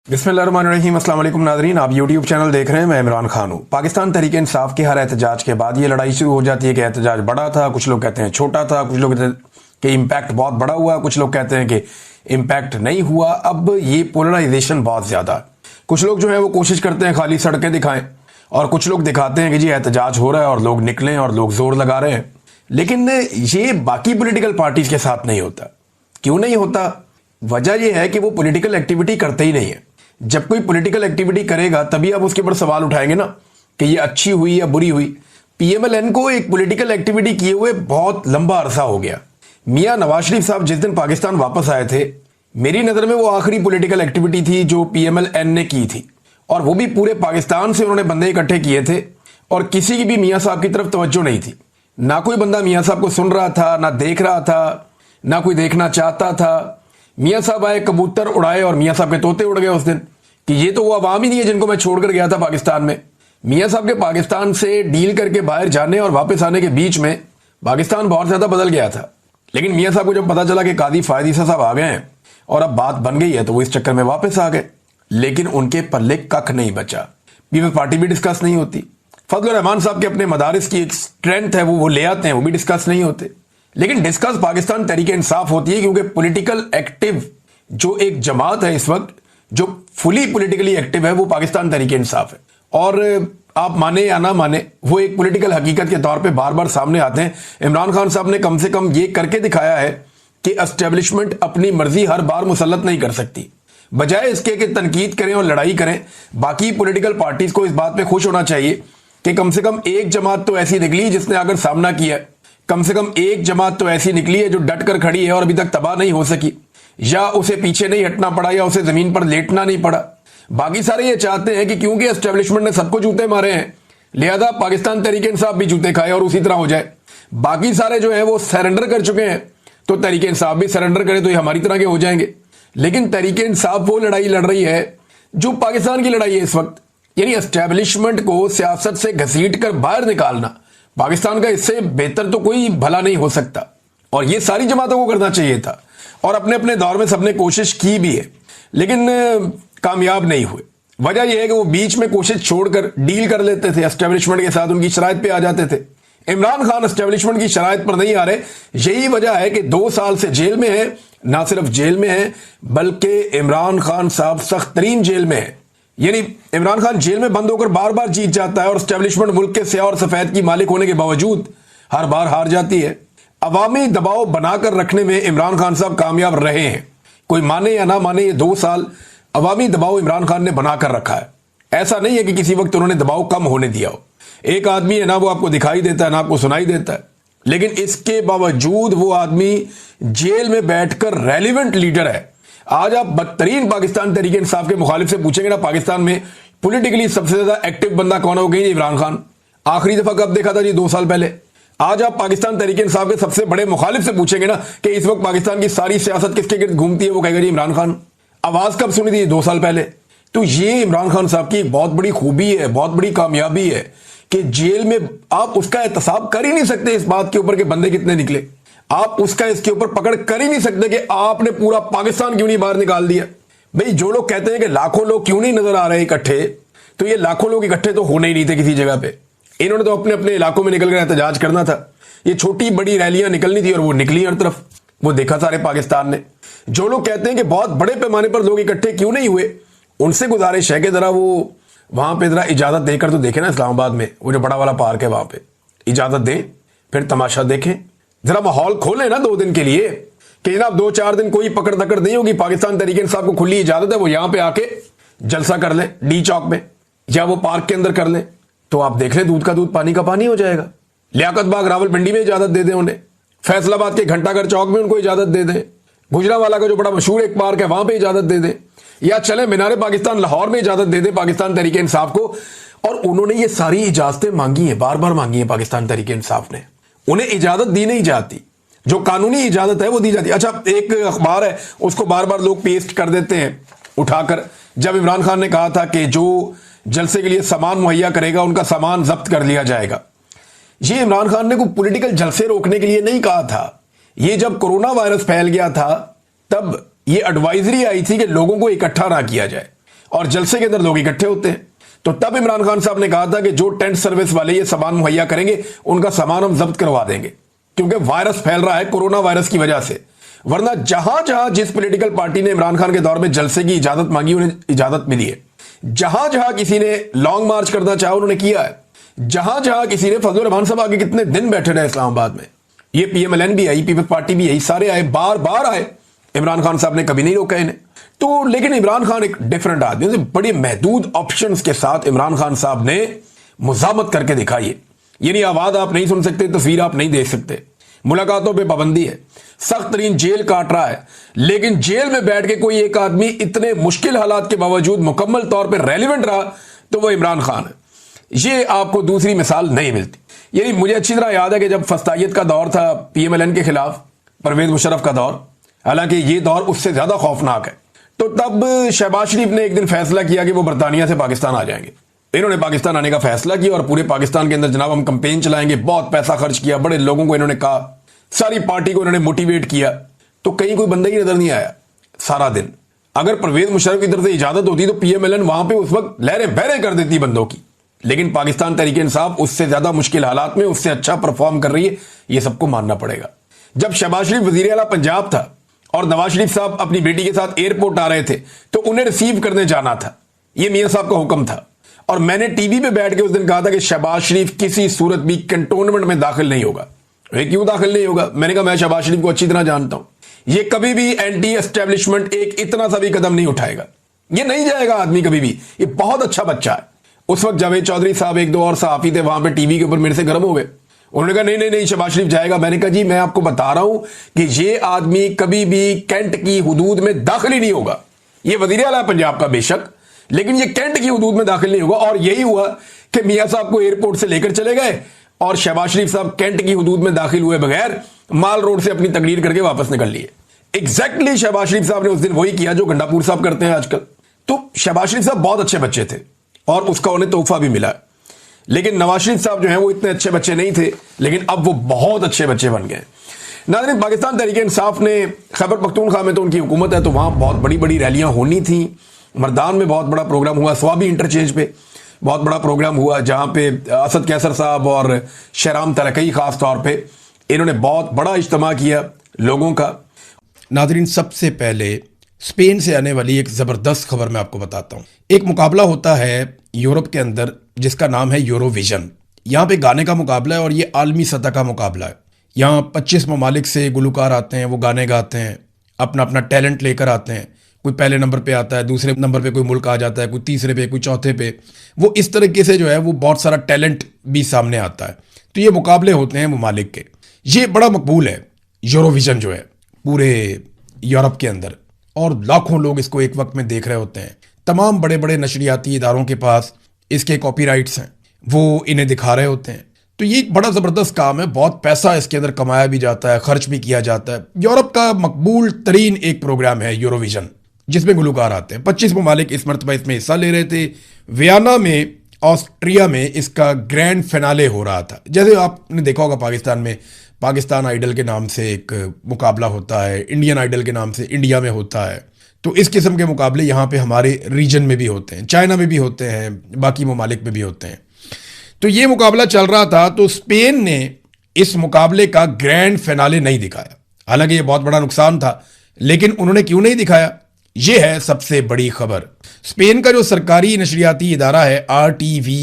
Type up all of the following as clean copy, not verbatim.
बिस्मिल्लाहिर्रहमानिर्रहीम। अस्सलाम वालेकुम नाज़रीन, आप यूट्यूब चैनल देख रहे हैं। मैं इमरान खान हूँ। पाकिस्तान तहरीक इंसाफ के हर एहतजाज के बाद ये लड़ाई शुरू हो जाती है कि एहतजाज बड़ा था, कुछ लोग कहते हैं छोटा था, कुछ लोग कहते हैं कि इम्पैक्ट बहुत बड़ा हुआ, कुछ लोग कहते हैं कि इम्पैक्ट नहीं हुआ। अब ये पोलराइजेशन बहुत ज़्यादा है। कुछ लोग जो है वो कोशिश करते हैं खाली सड़कें दिखाएं और कुछ लोग दिखाते हैं कि जी एहतजाज हो रहा है और लोग निकलें और लोग जोर लगा रहे हैं। लेकिन ये बाकी पॉलिटिकल पार्टीज के साथ नहीं होता। क्यों नहीं होता? वजह यह है कि वो पॉलिटिकल एक्टिविटी करते ही नहीं है। जब कोई पॉलिटिकल एक्टिविटी करेगा तभी आप उसके ऊपर सवाल उठाएंगे ना कि ये अच्छी हुई या बुरी हुई। पीएमएलएन को एक पॉलिटिकल एक्टिविटी किए हुए बहुत लंबा अरसा हो गया। मियां नवाज शरीफ साहब जिस दिन पाकिस्तान वापस आए थे, मेरी नज़र में वो आखिरी पॉलिटिकल एक्टिविटी थी जो पीएमएलएन ने की थी, और वो भी पूरे पाकिस्तान से उन्होंने बंदे इकट्ठे किए थे और किसी की भी मियाँ साहब की तरफ तवज्जो नहीं थी। ना कोई बंदा मियाँ साहब को सुन रहा था, ना देख रहा था, ना कोई देखना चाहता था। मियाँ साहब आए, कबूतर उड़ाए और मियाँ साहब के तोते उड़ गए उस दिन कि ये तो वो अवाम ही नहीं है जिनको मैं छोड़कर गया था पाकिस्तान में। मियाँ साहब के पाकिस्तान से डील करके बाहर जाने और वापस आने के बीच में पाकिस्तान बहुत ज्यादा बदल गया था। लेकिन मियाँ साहब को जब पता चला कि कादी फायद ईसा साहब आ गए हैं और अब बात बन गई है तो वो इस चक्कर में वापस आ गए। लेकिन उनके पल्ले कख नहीं बचा। पीपल्स पार्टी भी डिस्कस नहीं होती। फजलुर रहमान साहब के अपने मदारिस की एक स्ट्रेंथ है, वो ले आते हैं, वो भी डिस्कस नहीं होते। लेकिन डिस्कस पाकिस्तान तहरीक इंसाफ होती है क्योंकि पॉलिटिकल एक्टिव जो एक जमात है इस वक्त, जो फुली पॉलिटिकली एक्टिव है, वो पाकिस्तान तहरीक इंसाफ है। और आप माने या ना माने, वो एक पॉलिटिकल हकीकत के तौर पे बार बार सामने आते हैं। इमरान खान साहब ने कम से कम ये करके दिखाया है कि एस्टेब्लिशमेंट अपनी मर्जी हर बार मुसल्लत नहीं कर सकती। बजाय इसके कि तनकीद करें और लड़ाई करें, बाकी पॉलिटिकल पार्टीज को इस बात पे खुश होना चाहिए कि कम से कम एक जमात तो ऐसी निकली जिसने अगर सामना किया, कम से कम एक जमात तो ऐसी निकली है जो डट कर खड़ी है और अभी तक तबाह नहीं हो सकी, या उसे पीछे नहीं हटना पड़ा, या उसे जमीन पर लेटना नहीं पड़ा। बाकी सारे ये चाहते हैं कि क्योंकि एस्टेब्लिशमेंट ने सबको जूते मारे हैं, लिहाजा पाकिस्तान तहरीक इंसाफ भी जूते खाए और उसी तरह हो जाए। बाकी सारे जो है वो सरेंडर कर चुके हैं, तो तहरीक इंसाफ भी सरेंडर करे तो ये हमारी तरह के हो जाएंगे। लेकिन तहरीक इंसाफ वो लड़ाई लड़ रही है जो पाकिस्तान की लड़ाई है इस वक्त, यानी एस्टेब्लिशमेंट को सियासत से घसीट कर बाहर निकालना। पाकिस्तान का इससे बेहतर तो कोई भला नहीं हो सकता, और ये सारी जमातों को करना चाहिए था, और अपने अपने दौर में सबने कोशिश की भी है, लेकिन कामयाब नहीं हुए। वजह यह है कि वो बीच में कोशिश छोड़कर डील कर लेते थे एस्टेब्लिशमेंट के साथ, उनकी शराइत पे आ जाते थे। इमरान खान एस्टेब्लिशमेंट की शराइत पर नहीं आ रहे। यही वजह है कि 2 साल से जेल में है। ना सिर्फ जेल में है बल्कि इमरान खान साहब सख्त तरीन जेल में है। यानी इमरान खान जेल में बंद होकर बार बार जीत जाता है और एस्टेब्लिशमेंट मुल्क के स्याह और सफेद की मालिक होने के बावजूद हर बार हार जाती है। अवामी दबाव बनाकर रखने में इमरान खान साहब कामयाब रहे हैं। कोई माने या ना माने, ये 2 साल अवामी दबाव इमरान खान ने बनाकर रखा है। ऐसा नहीं है कि किसी वक्त उन्होंने दबाव कम होने दिया हो। एक आदमी है ना, वो आपको दिखाई देता है ना आपको सुनाई देता है, लेकिन इसके बावजूद वो आदमी जेल में बैठकर रेलिवेंट लीडर है। आज आप बदतरीन पाकिस्तान तहरीक इंसाफ के मुखालिफ से पूछेंगे ना पॉलिटिकली में पॉलिटिकली सबसे ज्यादा एक्टिव बंदा कौन हो गई? इमरान खान। आखिरी दफा कब देखा था जी? 2 साल पहले। आज आप पाकिस्तान तहरीक इंसाफ के सबसे बड़े मुखालिफ से पूछेंगे ना कि इस वक्त पाकिस्तान की सारी सियासत किसके गिर्द घूमती है, वो कहेगा जी इमरान खान। आवाज कब सुनी थी? 2 साल पहले। तो ये इमरान खान साहब की बहुत बड़ी खूबी है, बहुत बड़ी कामयाबी है कि जेल में आप उसका एहतसाब कर ही नहीं सकते इस बात के ऊपर कि बंदे कितने निकले। आप उसका इसके ऊपर पकड़ कर ही नहीं सकते कि आपने पूरा पाकिस्तान क्यों नहीं बाहर निकाल दिया। भाई, जो लोग कहते हैं कि लाखों लोग क्यों नहीं नजर आ रहे इकट्ठे, तो ये लाखों लोग इकट्ठे तो होने ही नहीं थे किसी जगह पे। इन्होंने तो अपने अपने इलाकों में निकल कर एहतजाज करना था। ये छोटी बड़ी रैलियां निकलनी थी और वो निकली हर तरफ, वो देखा सारे पाकिस्तान ने। जो लोग कहते हैं कि बहुत बड़े पैमाने पर लोग इकट्ठे क्यों नहीं हुए, उनसे गुजारिश है कि जरा वो वहां पे जरा इजाजत देकर तो देखें ना। इस्लामाबाद में वो जो बड़ा वाला पार्क है वहां पे इजाजत दें, फिर तमाशा देखें, जरा माहौल खोलें ना 2 दिन के लिए कि जनाब 2-4 दिन कोई पकड़ दकड़ नहीं होगी। पाकिस्तान तहरीक इंसाफ को खुली इजाजत है, वो यहां पे आके जलसा कर लें डी चौक में या वो पार्क के अंदर कर लें, तो आप देख लें दूध का दूध पानी का पानी हो जाएगा। लियाकत बाग रावलपिंडी में इजाजत दे दें उन्हें, फैसलाबाद के घंटाघर चौक में उनको इजाजत दे दें, गुजरावाला का जो बड़ा मशहूर एक पार्क है वहां पर इजाजत दे दें, या चले मीनारे पाकिस्तान लाहौर में इजाजत दे दें पाकिस्तान तहरीक इंसाफ को। और उन्होंने ये सारी इजाजतें मांगी हैं, बार बार मांगी है पाकिस्तान तहरीक इंसाफ ने। उन्हें इजाजत दी नहीं जाती, जो कानूनी इजाजत है वो दी जाती है। अच्छा, एक अखबार है उसको बार बार लोग पेस्ट कर देते हैं उठाकर। जब इमरान खान ने कहा था कि जो जलसे के लिए सामान मुहैया करेगा उनका सामान जब्त कर लिया जाएगा, ये इमरान खान ने कोई पॉलिटिकल जलसे रोकने के लिए नहीं कहा था। ये जब कोरोना वायरस फैल गया था तब ये एडवाइजरी आई थी कि लोगों को इकट्ठा ना किया जाए। और जलसे के अंदर लोग इकट्ठे होते हैं। तो तब इमरान खान साहब ने कहा था कि जो टेंट सर्विस वाले ये सामान मुहैया करेंगे उनका सामान हम जब्त करवा देंगे, क्योंकि वायरस फैल रहा है कोरोना वायरस की वजह से। वरना जहां जहां जिस पॉलिटिकल पार्टी ने इमरान खान के दौर में जलसे की इजाजत मांगी उन्हें इजाजत मिली है। जहां जहां किसी ने लॉन्ग मार्च करना चाहा उन्होंने किया है। जहां जहां किसी ने फजलुर रहमान साहब आगे कितने दिन बैठे रहे इस्लामाबाद में, ये पीएमएलएन भी आई, पीपल्स पार्टी भी आई, सारे आए, बार बार आए, इमरान खान साहब ने कभी नहीं रोका इन्हें। तो लेकिन इमरान खान एक डिफरेंट आदमी, बड़े महदूद ऑप्शंस के साथ इमरान खान साहब ने मुजामत करके दिखाई है। यानी आवाज आप नहीं सुन सकते, तस्वीर आप नहीं देख सकते, मुलाकातों पे पाबंदी है, सख्त तरीन जेल काट रहा है, लेकिन जेल में बैठ के कोई एक आदमी इतने मुश्किल हालात के बावजूद मुकम्मल तौर पर रेलिवेंट रहा तो वह इमरान खान है। ये आपको दूसरी मिसाल नहीं मिलती। यानी मुझे अच्छी तरह याद है कि जब फस्तायत का दौर था पीएमएलएन के खिलाफ, परवेज मुशर्रफ का दौर, हालांकि ये दौर उससे ज्यादा खौफनाक है, तो तब शहबाज शरीफ ने एक दिन फैसला किया कि वो बरतानिया से पाकिस्तान आ जाएंगे। इन्होंने पाकिस्तान आने का फैसला किया और पूरे पाकिस्तान के अंदर जनाब हम कैंपेन चलाएंगे, बहुत पैसा खर्च किया, बड़े लोगों को इन्होंने कहा, सारी पार्टी को इन्होंने मोटिवेट किया, तो कहीं कोई बंदा ही नजर नहीं आया सारा दिन। अगर परवेज मुशर्रफ की तरफ से इजाजत होती तो पीएमएलएन वहां पे उस वक्त लहरें बहरें कर देती बंदों की। लेकिन पाकिस्तान तहरीक इंसाफ उससे ज्यादा मुश्किल हालात में उससे अच्छा परफॉर्म कर रही है, यह सबको मानना पड़ेगा। जब शहबाज शरीफ वजीर आला पंजाब था और नवाज शरीफ साहब अपनी बेटी के साथ एयरपोर्ट आ रहे थे तो उन्हें रिसीव करने जाना था, यह मियां साहब का हुक्म था। और मैंने टीवी पे बैठ के उस दिन कहा था कि शहबाज शरीफ किसी सूरत भी कंटोनमेंट में दाखिल नहीं होगा। क्यों दाखिल नहीं होगा? मैंने कहा मैं शहबाज शरीफ को अच्छी तरह जानता हूं, ये कभी भी एंटी एस्टेब्लिशमेंट एक इतना सा भी कदम नहीं उठाएगा, ये नहीं जाएगा आदमी कभी भी, ये बहुत अच्छा बच्चा है। उस वक्त जावेद चौधरी साहब, एक दो और सहाफी थे वहां पे टीवी के ऊपर, मेरे से गर्म हो गए। उन्होंने कहा नहीं नहीं नहीं शहबाज शरीफ जाएगा। मैंने कहा जी मैं आपको बता रहा हूं कि ये आदमी कभी भी कैंट की हुदूद में दाखिल ही नहीं होगा। ये वजीर आला पंजाब का बेशक, लेकिन ये कैंट की हुदूद में दाखिल नहीं होगा। और यही हुआ कि मियां साहब को एयरपोर्ट से लेकर चले गए और शहबाज शरीफ साहब कैंट की हुदूद में दाखिल हुए बगैर माल रोड से अपनी तकरीर करके वापस निकल लिए। एग्जैक्टली शहबाज शरीफ साहब ने उस दिन वही किया जो गंडापुर साहब करते हैं आजकल। तो शहबाज शरीफ साहब बहुत अच्छे बच्चे थे और उसका उन्हें तोहफा भी मिला। लेकिन नवाज शरीफ साहब जो हैं वो इतने अच्छे बच्चे नहीं थे, लेकिन अब वो बहुत अच्छे बच्चे बन गए। नाज़रीन, पाकिस्तान तहरीक इंसाफ ने खैबर पख्तूनख्वा में तो उनकी हुकूमत है, तो वहां बहुत बड़ी बड़ी रैलियां होनी थी। मर्दान में बहुत बड़ा प्रोग्राम हुआ, स्वाबी इंटरचेंज पे बहुत बड़ा प्रोग्राम हुआ, जहां पे असद कैसर साहब और शहराम तरकई खास तौर पे इन्होंने बहुत बड़ा इज्तिमा किया लोगों का। नाज़रीन, सबसे पहले स्पेन से आने वाली एक ज़बरदस्त खबर मैं आपको बताता हूँ। एक मुकाबला होता है यूरोप के अंदर जिसका नाम है यूरोविजन। यहाँ पे गाने का मुकाबला है और ये आलमी सतह का मुकाबला है। यहाँ 25 ममालिक से गुलकार आते हैं, वो गाने गाते हैं, अपना अपना टैलेंट लेकर आते हैं। कोई पहले नंबर पे आता है, दूसरे नंबर पे कोई मुल्क आ जाता है, कोई तीसरे पे, कोई चौथे पे। वो इस तरीके से जो है वो बहुत सारा टैलेंट भी सामने आता है। तो ये मुकाबले होते हैं ममालिक के। ये बड़ा मकबूल है यूरोविजन जो है पूरे यूरोप के अंदर, और लाखों लोग इसको एक वक्त में देख रहे होते हैं। तमाम बड़े बड़े नशरियाती इदारों के पास इसके कॉपीराइट्स हैं, वो इन्हें दिखा रहे होते हैं। तो ये एक बड़ा ज़बरदस्त काम है, बहुत पैसा इसके अंदर कमाया भी जाता है, खर्च भी किया जाता है। यूरोप का मकबूल तरीन एक प्रोग्राम है यूरोविजन, जिसमें गुलकार आते हैं। 25 ममालिक इस मरतबा इसमें हिस्सा ले रहे थे। वियना में, ऑस्ट्रिया में इसका ग्रैंड फिनाले हो रहा था। जैसे आपने देखा होगा पाकिस्तान में पाकिस्तान आइडल के नाम से एक मुकाबला होता है, इंडियन आइडल के नाम से इंडिया में होता है। तो इस किस्म के मुकाबले यहाँ पे हमारे रीजन में भी होते हैं, चाइना में भी होते हैं, बाकी ममालिक में भी होते हैं। तो ये मुकाबला चल रहा था, तो स्पेन ने इस मुकाबले का ग्रैंड फिनाले नहीं दिखाया। हालांकि ये बहुत बड़ा नुकसान था, लेकिन उन्होंने क्यों नहीं दिखाया, ये है सबसे बड़ी खबर। स्पेन का जो सरकारी नशरियाती इदारा है RTV,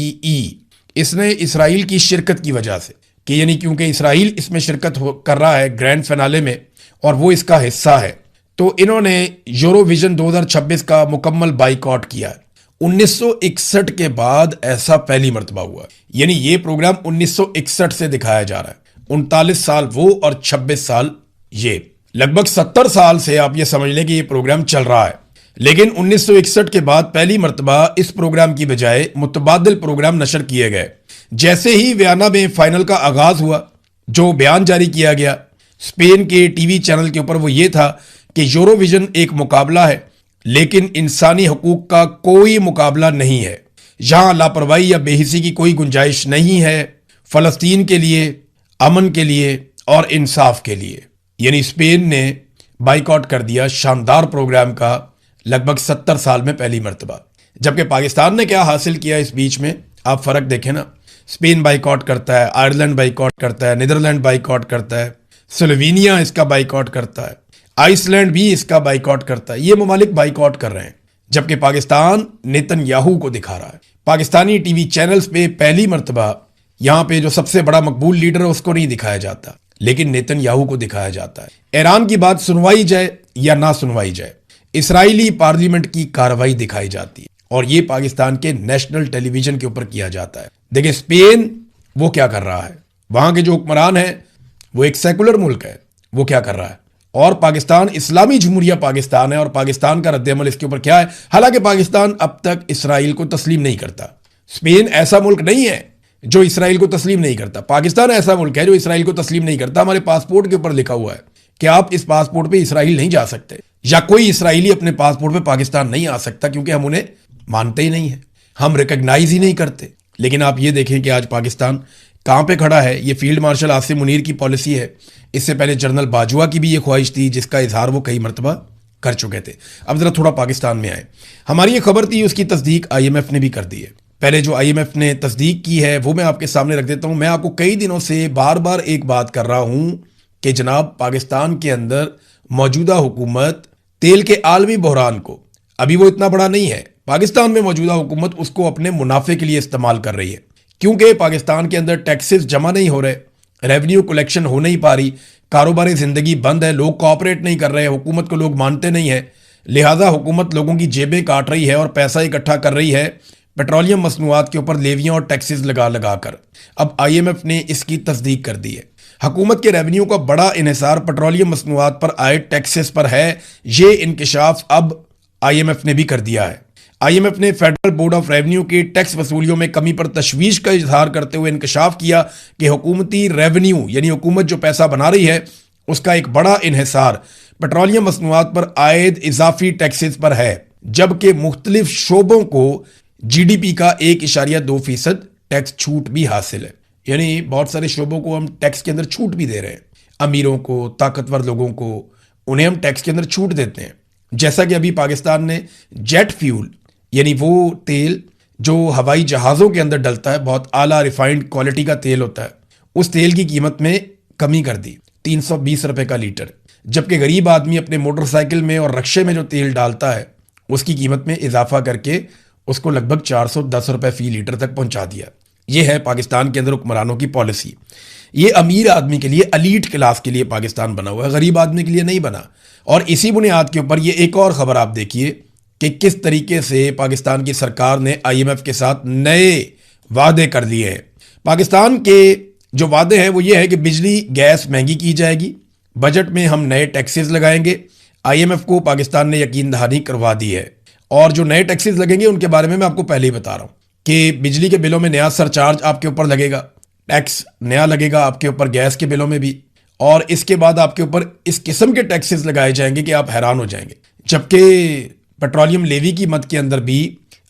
इसने इसराइल की शिरकत की वजह से, कि यानी क्योंकि इसराइल इसमें शिरकत कर रहा है ग्रैंड फिनाले में और वो इसका हिस्सा है, तो इन्होंने यूरोविजन 2026 का मुकम्मल बाइकआउट किया है। 1961 के बाद ऐसा पहली मर्तबा हुआ, यानी ये प्रोग्राम 1961 से दिखाया जा रहा है। 39 साल वो और 26 साल ये, लगभग 70 साल से आप ये समझ लें कि ये प्रोग्राम चल रहा है। लेकिन 1961 के बाद पहली मर्तबा इस प्रोग्राम की बजाय मुतबादिल प्रोग्राम नशर किए गए। जैसे ही वियना में फाइनल का आगाज हुआ, जो बयान जारी किया गया स्पेन के टीवी चैनल के ऊपर, वो ये था कि यूरोविजन एक मुकाबला है, लेकिन इंसानी हकूक का कोई मुकाबला नहीं है। यहां लापरवाही या बेहिसी की कोई गुंजाइश नहीं है। फलस्तीन के लिए, अमन के लिए और इंसाफ के लिए। यानी स्पेन ने बाइकआउट कर दिया शानदार प्रोग्राम का, लगभग 70 साल में पहली मर्तबा। जबकि पाकिस्तान ने क्या हासिल किया इस बीच में, आप फर्क देखें ना। स्पेन बाइकआउट करता है, आयरलैंड बाइकआउट करता है, नीदरलैंड बाइकआउट करता है, स्लोवेनिया इसका बाइकआउट करता है, आइसलैंड भी इसका बाइकआउट करता है। ये ममालिक बाइकआउट कर रहे हैं, जबकि पाकिस्तान नेतन्याहू को दिखा रहा है। पाकिस्तानी टीवी चैनल्स पे पहली मर्तबा यहाँ पे जो सबसे बड़ा मकबूल लीडर है उसको नहीं दिखाया जाता, लेकिन नेतन्याहू को दिखाया जाता है। ईरान की बात सुनवाई जाए या ना सुनवाई जाए, इसराइली पार्लियामेंट की कार्रवाई दिखाई जाती है और ये पाकिस्तान के नेशनल टेलीविजन के ऊपर किया जाता है। देखिए स्पेन वो क्या कर रहा है, वहां के जो हुक्मरान है वो एक सेकुलर मुल्क है, वो क्या कर रहा है, और पाकिस्तान इस्लामी जमहूरिया पाकिस्तान है और पाकिस्तान का रद्द-ए-अमल इसके ऊपर क्या है। हालांकि पाकिस्तान अब तक इसराइल को तस्लीम नहीं करता। स्पेन ऐसा मुल्क नहीं है जो इसराइल को तस्लीम नहीं करता, पाकिस्तान ऐसा मुल्क है जो इसराइल को तस्लीम नहीं करता। हमारे पासपोर्ट के ऊपर लिखा हुआ है कि आप इस पासपोर्ट पे इसराइल नहीं जा सकते, या कोई इसराइली अपने पासपोर्ट पे पाकिस्तान नहीं आ सकता, क्योंकि हम उन्हें मानते ही नहीं है, हम रिकॉग्नाइज ही नहीं करते। लेकिन आप ये देखें कि आज पाकिस्तान कहां पे खड़ा है। ये फील्ड मार्शल आसिम मुनीर की पॉलिसी है। इससे पहले जनरल बाजवा की भी ये ख्वाहिश थी, जिसका इजहार वो कई मरतबा कर चुके थे। अब जरा थोड़ा पाकिस्तान में आए। हमारी ये खबर थी, उसकी तस्दीक IMF ने भी कर दी है। पहले जो IMF ने तस्दीक की है वो मैं आपके सामने रख देता हूं। मैं आपको कई दिनों से बार बार एक बात कर रहा हूं कि जनाब पाकिस्तान के अंदर मौजूदा हुकूमत तेल के आलमी बहरान को, अभी वो इतना बड़ा नहीं है, पाकिस्तान में मौजूदा हुकूमत उसको अपने मुनाफे के लिए इस्तेमाल कर रही है। क्योंकि पाकिस्तान के अंदर टैक्सेस जमा नहीं हो रहे, रेवेन्यू कलेक्शन हो नहीं पा रही, कारोबारी जिंदगी बंद है, लोग कोऑपरेट नहीं कर रहे, हुकूमत को लोग मानते नहीं है, लिहाजा हुकूमत लोगों की जेबें काट रही है और पैसा इकट्ठा कर रही है पेट्रोलियम मसनूआत के ऊपर लेवियां और टैक्सेस लगा लगा कर। अब IMF ने इसकी तस्दीक कर दी है। हुकूमत के रेवेन्यू का बड़ा इन्हिसार पेट्रोलियम मसनूआत पर आए टैक्सेस पर है। ये इंकशाफ अब IMF ने भी कर दिया है। IMF ने फेडरल बोर्ड ऑफ रेवेन्यू की टैक्स वसूलियों में कमी पर तशवीश का इजहार करते हुए इंकशाफ किया कि हुकूमती रेवेन्यू यानी हुकूमत जो पैसा बना रही है उसका एक बड़ा इन्हिसार पेट्रोलियम मसनूआत पर आयद इजाफी टैक्सेस पर है, जबकि मुख्तलिफ शोबों को GDP का 1.2% टैक्स छूट भी हासिल है। यानी बहुत सारे शोबों को हम टैक्स के अंदर छूट भी दे रहे हैं। अमीरों को, ताकतवर लोगों को, उन्हें हम टैक्स के अंदर छूट देते हैं। जैसा कि अभी पाकिस्तान ने जेट फ्यूल यानी वो तेल जो हवाई जहाज़ों के अंदर डलता है, बहुत आला रिफाइंड क्वालिटी का तेल होता है, उस तेल की कीमत में कमी कर दी 320 रुपए का लीटर, जबकि गरीब आदमी अपने मोटरसाइकिल में और रक्शे में जो तेल डालता है उसकी कीमत में इजाफा करके उसको लगभग 410 रुपए फी लीटर तक पहुंचा दिया। यह है पाकिस्तान के अंदर हुक्मरानों की पॉलिसी। ये अमीर आदमी के लिए, अलीट क्लास के लिए पाकिस्तान बना हुआ है, गरीब आदमी के लिए नहीं बना। और इसी बुनियाद के ऊपर ये एक और खबर आप देखिए कि किस तरीके से पाकिस्तान की सरकार ने IMF के साथ नए वादे कर लिए हैं। पाकिस्तान के जो वादे हैं वो ये है कि बिजली गैस महंगी की जाएगी, बजट में हम नए टैक्सेस लगाएंगे। IMF को पाकिस्तान ने यकीन दहानी करवा दी है, और जो नए टैक्सेस लगेंगे उनके बारे में मैं आपको पहले ही बता रहा हूं कि बिजली के बिलों में नया सरचार्ज आपके ऊपर लगेगा, टैक्स नया लगेगा आपके ऊपर गैस के बिलों में भी, और इसके बाद आपके ऊपर इस किस्म के टैक्सेस लगाए जाएंगे कि आप हैरान हो जाएंगे। जबकि पेट्रोलियम लेवी की मद के अंदर भी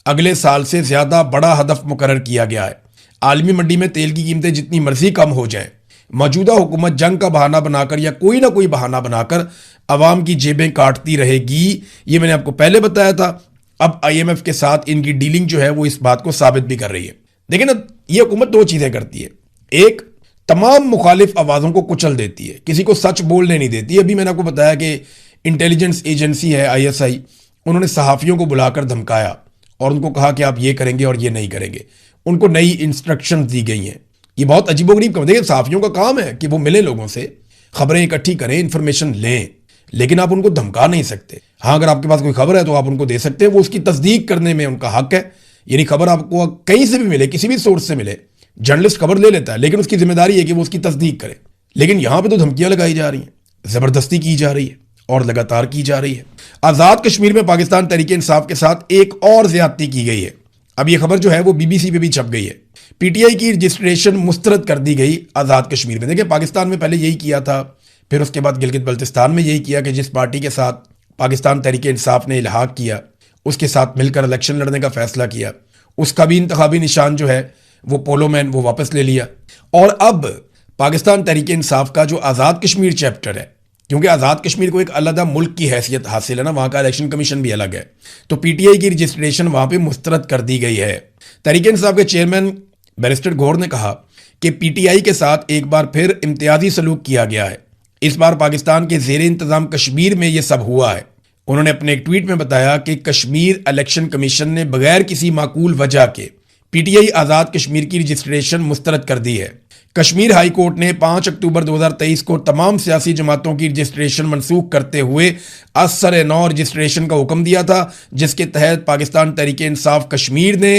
अगले साल से ज्यादा बड़ा हदफ मुकर्रर किया गया है। आलमी मंडी में तेल की कीमतें जितनी मर्जी कम हो जाएं, मौजूदा हुकूमत जंग का बहाना बनाकर या कोई ना कोई बहाना बनाकर अवाम की जेबें काटती रहेगी। ये मैंने आपको पहले बताया था। अब IMF के साथ इनकी डीलिंग जो है वो इस बात को साबित भी कर रही है। देखिए ना, ये हुकूमत दो चीजें करती है। एक, तमाम मुखालिफ आवाजों को कुचल देती है, किसी को सच बोलने नहीं देती। अभी मैंने आपको बताया कि इंटेलिजेंस एजेंसी है ISI, उन्होंने सहाफियों को बुलाकर धमकाया और उनको कहा कि आप ये करेंगे और ये नहीं करेंगे। उनको नई इंस्ट्रक्शन दी गई हैं। ये बहुत अजीबोगरीब काम। देखिए सहाफियों का काम है कि वो मिले लोगों से, खबरें इकट्ठी करें, इंफॉर्मेशन लें, लेकिन आप उनको धमका नहीं सकते। हाँ, अगर आपके पास कोई खबर है तो आप उनको दे सकते हैं, वो उसकी तस्दीक करने में उनका हक है। यानी खबर आपको कहीं से भी मिले, किसी भी सोर्स से मिले, जर्नलिस्ट खबर ले लेता है, लेकिन उसकी जिम्मेदारी है कि वो उसकी तस्दीक करे। लेकिन यहां पे तो धमकियां लगाई जा रही हैं, जबरदस्ती की जा रही है और लगातार की जा रही है। आजाद कश्मीर में पाकिस्तान तहरीक इंसाफ के साथ एक और ज्यादती की गई है। अब यह खबर जो है वो BBC पे भी छप गई है। PTI की रजिस्ट्रेशन मुस्तरद कर दी गई आजाद कश्मीर में। देखिए पाकिस्तान में पहले यही किया था, फिर उसके बाद गिलगित बल्तिस्तान में यही किया कि जिस पार्टी के साथ पाकिस्तान तहरीक इंसाफ ने इल्हाक किया उसके साथ मिलकर इलेक्शन लड़ने का फैसला किया, उसका भी इंतखाबी निशान जो है वो पोलो मैन वो वापस ले लिया। और अब पाकिस्तान तहरीक इंसाफ का जो आज़ाद कश्मीर चैप्टर है क्योंकि आज़ाद कश्मीर को एक अलग मुल्क की हैसियत हासिल है ना, वहाँ का इलेक्शन कमीशन भी अलग है। तो पीटीआई की रजिस्ट्रेशन वहाँ पे मुस्तरद कर दी गई है। तहरीक इंसाफ के चेयरमैन बैरिस्टर गौर ने कहा कि पीटीआई के साथ एक बार फिर इम्तियाजी सलूक किया गया है। इस बार पाकिस्तान के ज़ेर इंतज़ाम कश्मीर में ये सब हुआ है। उन्होंने अपने एक ट्वीट में बताया कि कश्मीर इलेक्शन कमीशन ने बगैर किसी माकूल वजह के पीटीआई आज़ाद कश्मीर की रजिस्ट्रेशन मुस्तरद कर दी है। कश्मीर हाई कोर्ट ने 5 अक्टूबर 2023 को तमाम सियासी जमातों की रजिस्ट्रेशन मनसूख करते हुए असर नौ रजिस्ट्रेशन का हुक्म दिया था, जिसके तहत पाकिस्तान तहरीक इंसाफ कश्मीर ने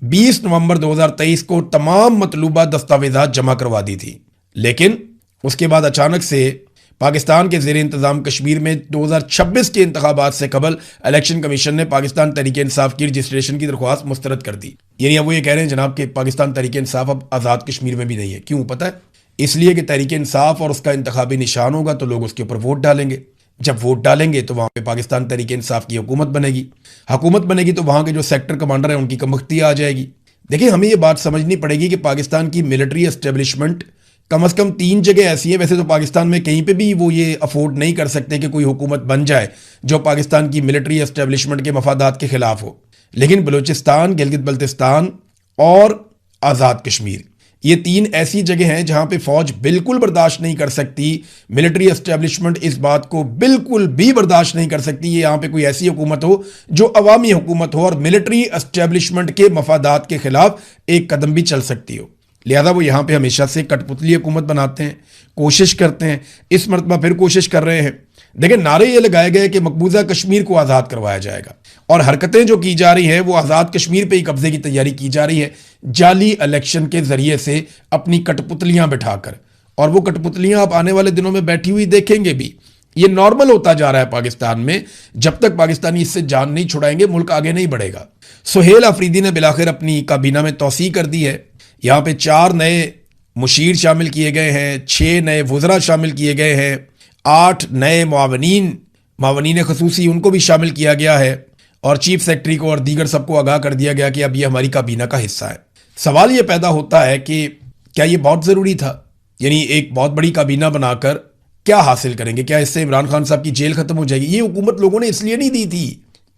20 नवंबर 2023 को तमाम मतलूबा दस्तावेजात जमा करवा दी थी। लेकिन उसके बाद अचानक से पाकिस्तान के ज़ेर इंतज़ाम कश्मीर में 2026 के इंतखाबात से कबल इलेक्शन कमीशन ने पाकिस्तान तहरीक इंसाफ की रजिस्ट्रेशन की दरख्वास्त मुस्तरद कर दी। यानी अब वो ये कह रहे हैं जनाब कि पाकिस्तान तहरीक इंसाफ अब आज़ाद कश्मीर में भी नहीं है। क्यों पता है? इसलिए कि तहरीक इंसाफ और उसका इंतखाबी निशान होगा तो लोग उसके ऊपर वोट डालेंगे। जब वोट डालेंगे तो वहाँ पे पाकिस्तान तहरीक इंसाफ की हुकूमत बनेगी। हुकूमत बनेगी तो वहाँ के जो सेक्टर कमांडर हैं उनकी कमख्ती आ जाएगी। देखिए, हमें ये बात समझनी पड़ेगी कि पाकिस्तान की मिलिट्री एस्टेब्लिशमेंट कम से कम 3 जगह ऐसी है। वैसे तो पाकिस्तान में कहीं पे भी वो ये अफोर्ड नहीं कर सकते कि कोई हुकूमत बन जाए जो पाकिस्तान की मिलिट्री एस्टेब्लिशमेंट के मफादात के खिलाफ हो। लेकिन बलूचिस्तान, गिलगित बल्तिस्तान और आज़ाद कश्मीर, ये 3 ऐसी जगह हैं जहां पे फौज बिल्कुल बर्दाश्त नहीं कर सकती। मिलिट्री एस्टेब्लिशमेंट इस बात को बिल्कुल भी बर्दाश्त नहीं कर सकती ये यहाँ पे कोई ऐसी हुकूमत हो जो अवामी हुकूमत हो और मिलिट्री एस्टेब्लिशमेंट के मफादात के खिलाफ एक कदम भी चल सकती हो। लिहाजा वो यहाँ पे हमेशा से कठपुतली हुकूमत बनाते हैं, कोशिश करते हैं। इस मरतबा फिर कोशिश कर रहे हैं। देखिए, नारे ये लगाए गए कि मकबूजा कश्मीर को आज़ाद करवाया जाएगा और हरकतें जो की जा रही हैं वो आज़ाद कश्मीर पे ही कब्जे की तैयारी की जा रही है, जाली इलेक्शन के जरिए से अपनी कठपुतलियां बिठाकर। और वो कठपुतलियां आप आने वाले दिनों में बैठी हुई देखेंगे भी। ये नॉर्मल होता जा रहा है पाकिस्तान में। जब तक पाकिस्तानी इससे जान नहीं छुड़ाएंगे मुल्क आगे नहीं बढ़ेगा। सुहेल अफरीदी ने बिलाखिर अपनी काबीना में तौसीह कर दी है। यहाँ पे 4 नए मुशीर शामिल किए गए हैं, 6 नए वज़रा शामिल किए गए हैं, 8 नए मावनीन खसूसी उनको भी शामिल किया गया है और चीफ सेक्रेटरी को और दीगर सबको आगाह कर दिया गया कि अब ये हमारी काबीना का हिस्सा है। सवाल ये पैदा होता है कि क्या ये बहुत ज़रूरी था? यानी एक बहुत बड़ी काबीना बनाकर क्या हासिल करेंगे? क्या इससे इमरान खान साहब की जेल खत्म हो जाएगी? ये हुकूमत लोगों ने इसलिए नहीं दी थी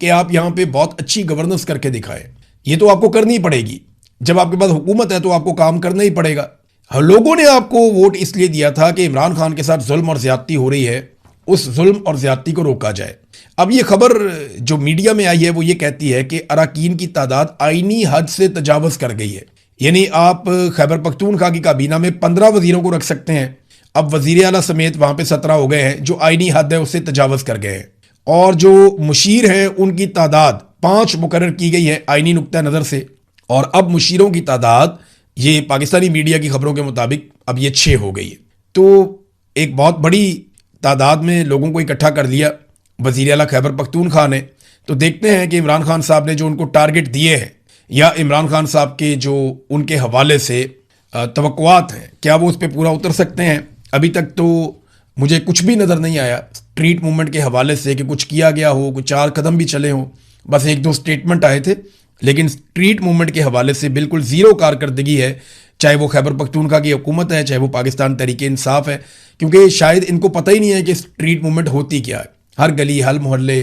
कि आप यहाँ पे बहुत अच्छी गवर्नेंस करके दिखाएं। ये तो आपको करनी पड़ेगी। जब आपके पास हुकूमत है तो आपको काम करना ही पड़ेगा। लोगों ने आपको वोट इसलिए दिया था कि इमरान खान के साथ जुल्म और ज्यादती हो रही है, उस जुल्म और ज्यादती को रोका जाए। अब ये खबर जो मीडिया में आई है वो ये कहती है कि अरकान की तादाद आईनी हद से तजावज़ कर गई है। यानी आप खैबर पख्तूनख्वा की काबीना में 15 वजीरों को रख सकते हैं, अब वजीर आला समेत वहां पे 17 हो गए हैं जो आईनी हद है उससे तजावज़ कर गए हैं। और जो मुशीर हैं उनकी तादाद 5 मुकर्रर की गई है आईनी नुक्ता नज़र से, और अब मुशीरों की तादाद ये पाकिस्तानी मीडिया की खबरों के मुताबिक अब ये 6 हो गई है। तो एक बहुत बड़ी तादाद में लोगों को इकट्ठा कर दिया वज़ीर आला खैबर पख्तूनख्वा ने। तो देखते हैं कि इमरान खान साहब ने जो उनको टारगेट दिए हैं या इमरान खान साहब के जो उनके हवाले से तवक्कुआत हैं क्या वो उस पर पूरा उतर सकते हैं। अभी तक तो मुझे कुछ भी नज़र नहीं आया स्ट्रीट मूवमेंट के हवाले से कि कुछ किया गया हो, कुछ 4 कदम भी चले हों। बस 1-2 स्टेटमेंट आए थे, लेकिन स्ट्रीट मूवमेंट के हवाले से बिल्कुल ज़ीरो कारकर्दगी है, चाहे वो खैबर पख्तूनख्वा की हुकूमत है, चाहे वो पाकिस्तान तहरीक इंसाफ है। क्योंकि शायद इनको पता ही नहीं है कि स्ट्रीट मूवमेंट होती क्या है। हर गली, हर मोहल्ले,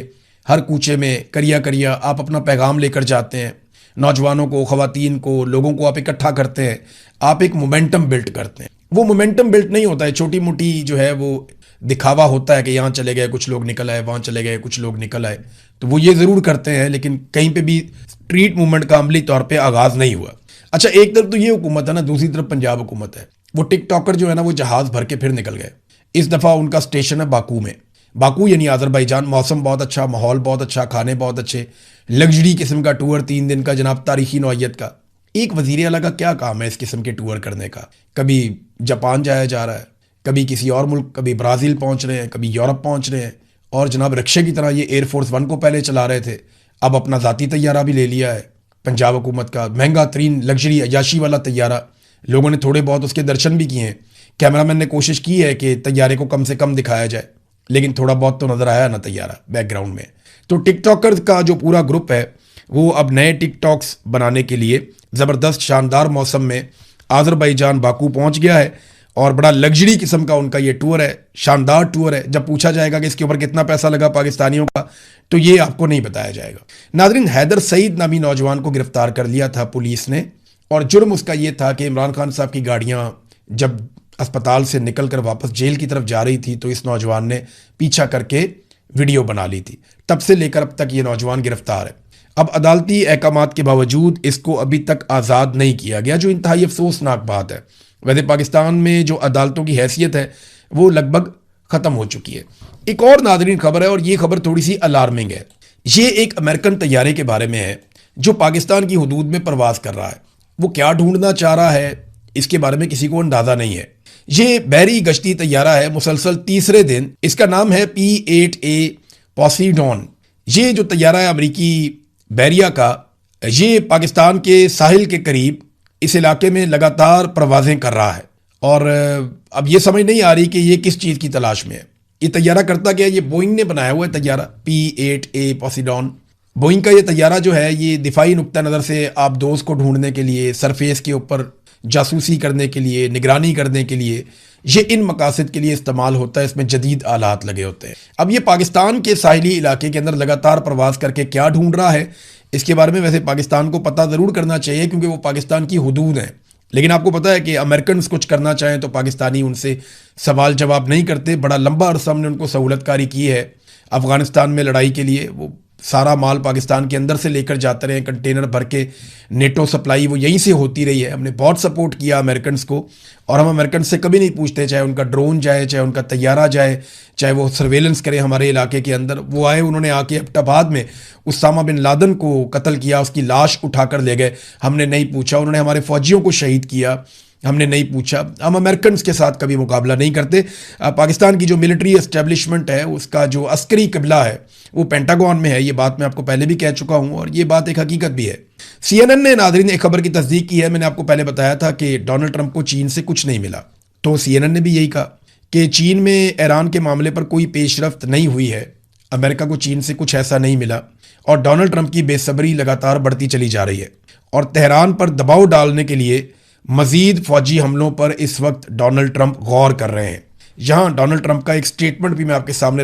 हर कूचे में करिया आप अपना पैगाम लेकर जाते हैं। नौजवानों को, ख़वातीन को, लोगों को आप इकट्ठा करते हैं, आप एक मोमेंटम बिल्ड करते हैं। वो मोमेंटम बिल्ड नहीं होता है, छोटी मोटी जो है वो दिखावा होता है कि यहाँ चले गए कुछ लोग निकल आए, वहाँ चले गए कुछ लोग निकल आए। तो वो ये ज़रूर करते हैं, लेकिन कहीं पे भी स्ट्रीट मूवमेंट का अमली तौर पे आगाज़ नहीं हुआ। अच्छा, एक तरफ तो ये हुकूमत है ना, दूसरी तरफ पंजाब हुकूमत है। वो टिकटॉकर जो है ना वो जहाज़ भर के फिर निकल गए। इस दफ़ा उनका स्टेशन है बाकू में। बाकू यानी आज़रबाईजान। मौसम बहुत अच्छा, माहौल बहुत अच्छा, खाने बहुत अच्छे, लग्जरी किस्म का टूर 3 दिन का जनाब, तारीखी नौइयत का। एक वज़ीर आला का क्या काम है इस किस्म के टूर करने का? कभी जापान जाया जा रहा है, कभी किसी और मुल्क, कभी ब्राज़ील पहुँच रहे हैं, कभी यूरोप पहुँच रहे हैं। और जनाब रिक्शे की तरह ये एयरफोर्स 1 को पहले चला रहे थे, अब अपना ज़ाती तैयारा भी ले लिया है पंजाब हुकूमत का, महंगा तरीन लग्जरी अयाशी वाला तैयारा। लोगों ने थोड़े बहुत उसके दर्शन भी किए हैं। कैमरामैन ने कोशिश की है कि तैयारे को कम से कम दिखाया जाए, लेकिन थोड़ा बहुत तो नज़र आया ना तैयारा बैकग्राउंड में। तो टिकटॉकर का जो पूरा ग्रुप है वो अब नए टिकटॉक्स बनाने के लिए ज़बरदस्त शानदार मौसम में आज़रबाईजान बाकू पहुँच गया है। और बड़ा लग्जरी किस्म का उनका ये टूर है, शानदार टूर है। जब पूछा जाएगा कि इसके ऊपर कितना पैसा लगा पाकिस्तानियों का, तो ये आपको नहीं बताया जाएगा। नाज़रीन, हैदर सईद नामी नौजवान को गिरफ्तार कर लिया था पुलिस ने, और जुर्म उसका ये था कि इमरान खान साहब की गाड़ियां जब अस्पताल से निकलकर वापस जेल की तरफ जा रही थी तो इस नौजवान ने पीछा करके वीडियो बना ली थी। तब से लेकर अब तक ये नौजवान गिरफ्तार है। अब अदालती अहकामात के बावजूद इसको अभी तक आज़ाद नहीं किया गया, जो इंतहाई अफसोसनाक बात है। वैसे पाकिस्तान में जो अदालतों की हैसियत है वो लगभग ख़त्म हो चुकी है। एक और नाज़रीन खबर है, और ये खबर थोड़ी सी अलार्मिंग है। ये एक अमेरिकन तैयारे के बारे में है जो पाकिस्तान की हदूद में परवाज़ कर रहा है। वो क्या ढूंढना चाह रहा है इसके बारे में किसी को अंदाज़ा नहीं है। ये बहरी गश्ती तैयारा है, मुसलसल तीसरे दिन। इसका नाम है P-8A पोसीडॉन। ये जो तैयारा है अमरीकी बैरिया का, ये पाकिस्तान के साहिल के करीब इस इलाके में लगातार परवाज़ें कर रहा है, और अब ये समझ नहीं आ रही कि ये किस चीज़ की तलाश में है। ये तैयारा करता क्या है? ये बोइंग ने बनाया हुआ है तैयारा P-8A पोसीडॉन। बोइंग का ये तैयारा जो है ये दिफाई नुक्ता नज़र से आप दोस्त को ढूंढने के लिए, सरफेस के ऊपर जासूसी करने के लिए, निगरानी करने के लिए, ये इन मकासद के लिए इस्तेमाल होता है। इसमें जदीद आलात लगे होते हैं। अब ये पाकिस्तान के साहिली इलाके के अंदर लगातार प्रवास करके क्या ढूंढ रहा है, इसके बारे में वैसे पाकिस्तान को पता ज़रूर करना चाहिए, क्योंकि वो पाकिस्तान की हुदूद है। लेकिन आपको पता है कि अमेरिकन कुछ करना चाहें तो पाकिस्तानी उनसे सवाल जवाब नहीं करते। बड़ा लंबा अरसा हमने उनको सहूलतकारी की है अफ़गानिस्तान में लड़ाई के लिए। वो सारा माल पाकिस्तान के अंदर से लेकर जाते रहे, कंटेनर भर के। नेटो सप्लाई वो यहीं से होती रही है। हमने बहुत सपोर्ट किया अमेरिकन को, और हम अमेरिकन से कभी नहीं पूछते, चाहे उनका ड्रोन जाए, चाहे उनका तैयारा जाए, चाहे वो सर्वेलेंस करें हमारे इलाके के अंदर। वो आए, उन्होंने आके एबटाबाद में उसामा बिन लादेन को कत्ल किया, उसकी लाश उठाकर ले गए, हमने नहीं पूछा। उन्होंने हमारे फौजियों को शहीद किया, हमने नहीं पूछा। हम अमेरिकन के साथ कभी मुकाबला नहीं करते। पाकिस्तान की जो मिलिट्री एस्टेब्लिशमेंट है, उसका जो अस्करी किबला है वो पेंटागन में है। ये बात मैं आपको पहले भी कह चुका हूँ, और ये बात एक हकीकत भी है। CNN ने नाज़रीन एक खबर की तस्दीक की है। मैंने आपको पहले बताया था कि डोनाल्ड ट्रंप को चीन से कुछ नहीं मिला, तो CNN ने भी यही कहा कि चीन में ईरान के मामले पर कोई पेशरफ्त नहीं हुई है, अमेरिका को चीन से कुछ ऐसा नहीं मिला, और डोनाल्ड ट्रंप की बेसब्री लगातार बढ़ती चली जा रही है। और तेहरान पर दबाव डालने के लिए मजीद फौजी हमलों पर इस वक्त डोनाल्ड ट्रंप गौर कर रहे हैं। यहाँ डोनाल्ड ट्रंप का एक स्टेटमेंट भी मैं आपके सामने